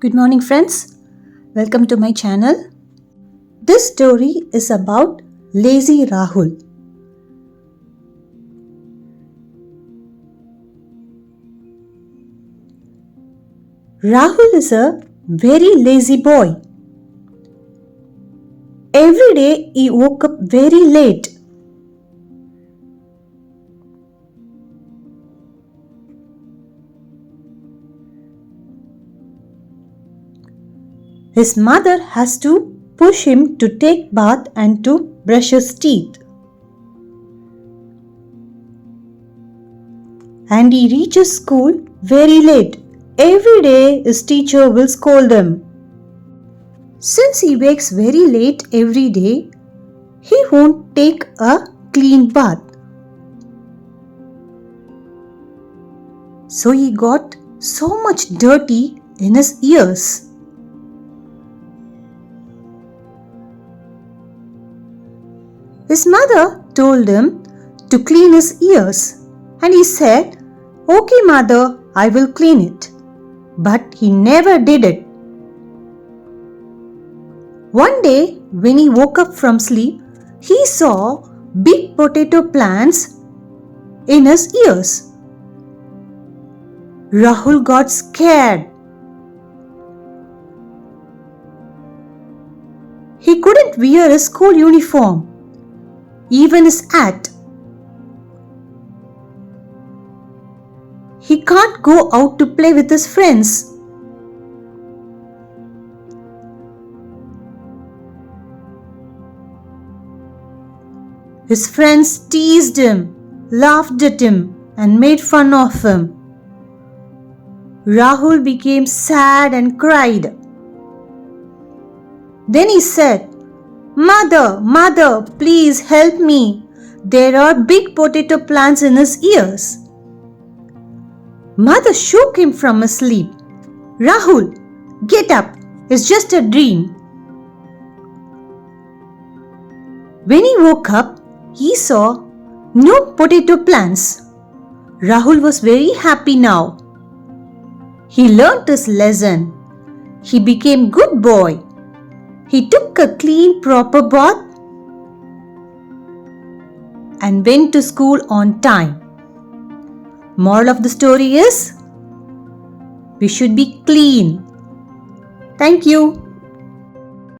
Good morning, friends. Welcome to my channel. This story is about lazy Rahul. Rahul is a very lazy boy. Every day he woke up very late. His mother has to push him to take bath and to brush his teeth. And he reaches school very late. Every day his teacher will scold him. Since he wakes very late every day, he won't take a clean bath. So he got so much dirty in his ears. His mother told him to clean his ears and he said, "Okay, mother, I will clean it." But he never did it. One day, when he woke up from sleep, he saw big potato plants in his ears. Rahul got scared. He couldn't wear his school uniform, even his hat. He can't go out to play with his friends. His friends teased him, laughed at him, and made fun of him. Rahul became sad and cried. Then he said, Mother, please help me. There are big potato plants in his ears." Mother shook him from his sleep. "Rahul, get up. It's just a dream." When he woke up, he saw no potato plants. Rahul was very happy now. He learnt his lesson. He became good boy. He took a clean, proper bath and went to school on time. Moral of the story is, we should be clean. Thank you.